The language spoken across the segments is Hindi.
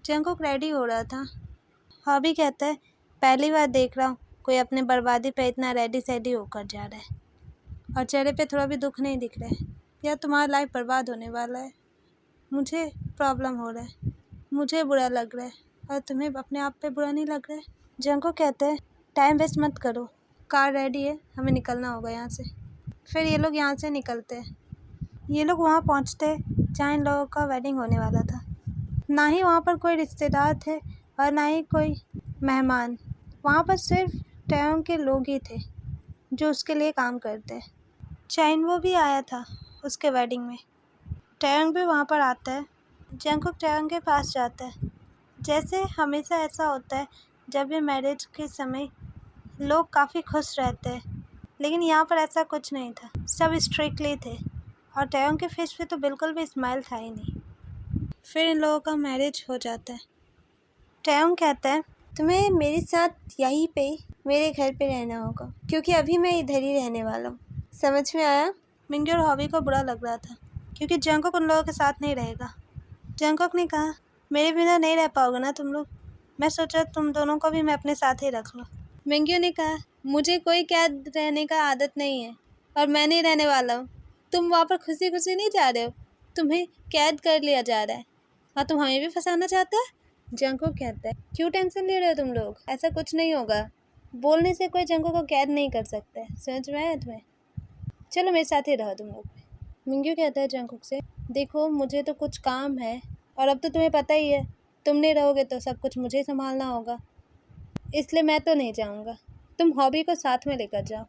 जंगकुक रेडी हो रहा था। हॉबी कहता है पहली बार देख रहा हूँ कोई अपने बर्बादी पे इतना रेडी सेडी होकर जा रहा है और चेहरे पे थोड़ा भी दुख नहीं दिख रहा है। या तुम्हारा लाइफ बर्बाद होने वाला है। मुझे प्रॉब्लम हो रहा है, मुझे बुरा लग रहा है और तुम्हें अपने आप पे बुरा नहीं लग रहा है। जंगकुक कहते हैं टाइम वेस्ट मत करो, कार रेडी है, हमें निकलना होगा यहाँ से। फिर ये लोग यहाँ से निकलते हैं। ये लोग वहाँ पहुँचते जहाँ इन लोगों का वेडिंग होने वाला था। ना ही वहाँ पर कोई रिश्तेदार थे और ना ही कोई मेहमान। वहाँ पर सिर्फ टैयोंग के लोग ही थे जो उसके लिए काम करते। चाइनवो भी आया था उसके वेडिंग में। टैयोंग भी वहाँ पर आता है। जंगकुक टैयोंग के पास जाता है। जैसे हमेशा ऐसा होता है जब भी मैरिज के समय लोग काफ़ी खुश रहते हैं, लेकिन यहाँ पर ऐसा कुछ नहीं था। सब स्ट्रिक्टली थे और टैयोंग के फेस पे तो बिल्कुल भी स्माइल था ही नहीं। फिर इन लोगों का मैरिज हो जाता है। टैयोंग कहता है तुम्हें मेरे साथ यहीं पे मेरे घर पे रहना होगा क्योंकि अभी मैं इधर ही रहने वाला हूँ। समझ में आया? मिंगी और हॉबी को बुरा लग रहा था क्योंकि जंगकुक उन लोगों के साथ नहीं रहेगा। जंगकुक ने कहा मेरे बिना नहीं रह पाओगे ना तुम लोग, मैं सोचा तुम दोनों को भी मैं अपने साथ ही रख लूँ। मिंगी ने कहा मुझे कोई कैद रहने का आदत नहीं है और मैं नहीं रहने वाला हूँ। तुम वहाँ पर खुशी खुशी नहीं जा रहे हो, तुम्हें कैद कर लिया जा रहा है और तुम हमें भी फंसाना चाहते हो। जंगकुक कहता है क्यों टेंशन ले रहे हो तुम लोग, ऐसा कुछ नहीं होगा। बोलने से कोई जंगकुक को कैद नहीं कर सकता है, समझ में आया तुम्हें? चलो मेरे साथ ही रहो तुम लोग। मिंगी कहता है जंगकुक से देखो मुझे तो कुछ काम है और अब तो तुम्हें पता ही है तुम नहीं रहोगे तो सब कुछ मुझे संभालना होगा, इसलिए मैं तो नहीं जाऊँगा। तुम हॉबी को साथ में लेकर जाओ,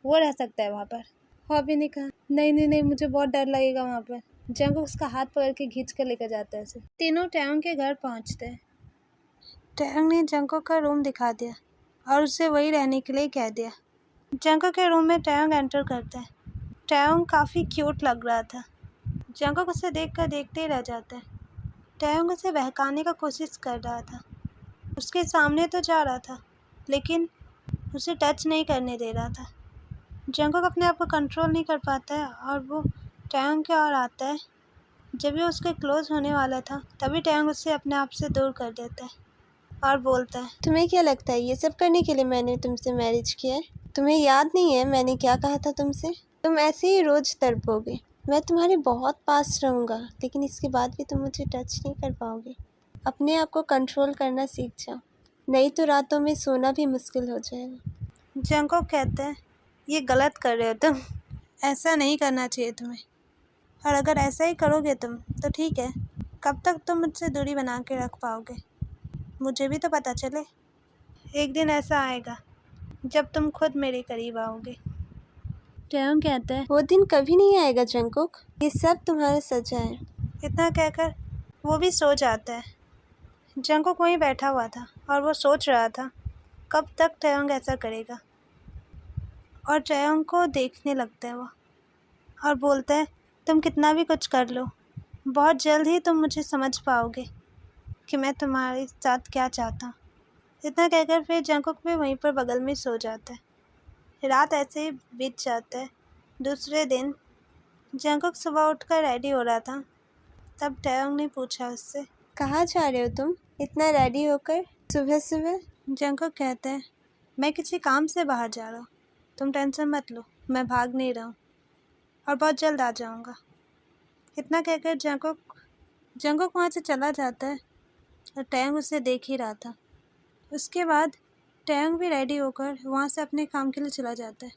वो रह सकता है वहाँ पर। हॉबी ने कहा नहीं नहीं नहीं, मुझे बहुत डर लगेगा वहाँ पर। जंगकुक उसका हाथ पकड़ के खींच कर लेकर जाता है उसे। तीनों टैयोंग के घर पहुँचते हैं। टैयोंग ने जंगकुक का रूम दिखा दिया और उसे वही रहने के लिए कह दिया। जंगकुक के रूम में टैयोंग एंटर करता है। टैयोंग काफ़ी क्यूट लग रहा था। जंगकुक उसे देखकर देखते ही रह जाता है। टैयोंग उसे बहकाने का कोशिश कर रहा था, उसके सामने तो जा रहा था लेकिन उसे टच नहीं करने दे रहा था। जंगकुक अपने आप को कंट्रोल नहीं कर पाता है और वो टैयोंग की ओर आता है। जब भी उसके क्लोज होने वाला था तभी टैयोंग उसे अपने आप से दूर कर देता है और बोलता है तुम्हें क्या लगता है ये सब करने के लिए मैंने तुमसे मैरिज किया है? तुम्हें याद नहीं है मैंने क्या कहा था तुमसे? तुम ऐसे ही रोज तड़पोगे, मैं तुम्हारे बहुत पास रहूँगा लेकिन इसके बाद भी तुम मुझे टच नहीं कर पाओगे। अपने आप को कंट्रोल करना सीख जाओ, नहीं तो रातों में सोना भी मुश्किल हो जाएगा। जंगकुक कहते हैं ये गलत कर रहे हो तुम, ऐसा नहीं करना चाहिए तुम्हें, और अगर ऐसा ही करोगे तुम तो ठीक है, कब तक तुम मुझसे दूरी बना के रख पाओगे? मुझे भी तो पता चले। एक दिन ऐसा आएगा जब तुम खुद मेरे करीब आओगे। टैयोंग कहता है वो दिन कभी नहीं आएगा जंगकुक, ये सब तुम्हारा सजा है। इतना कहकर वो भी सो जाता है। जंगकुक वहीं बैठा हुआ था और वो सोच रहा था कब तक टैयोंग ऐसा करेगा, और टैयोंग को देखने लगता है वो और बोलता है तुम कितना भी कुछ कर लो, बहुत जल्द ही तुम मुझे समझ पाओगे कि मैं तुम्हारे साथ क्या चाहता हूँ। इतना कहकर फिर जंगकुक भी वहीं पर बगल में सो जाता है। रात ऐसे ही बीत जाता है। दूसरे दिन जंगकुक सुबह उठकर रेडी हो रहा था, तब टैयोंग ने पूछा उससे कहाँ जा रहे हो तुम इतना रेडी होकर सुबह सुबह? जंगकुक कहते हैं मैं किसी काम से बाहर जा रहा हूँ, तुम टेंशन मत लो, मैं भाग नहीं रहा हूँ और बहुत जल्द आ जाऊँगा। इतना कहकर जंगकुक वहाँ से चला जाता है और टैयोंग उसे देख ही रहा था। उसके बाद टैयोंग भी रेडी होकर वहाँ से अपने काम के लिए चला जाता है।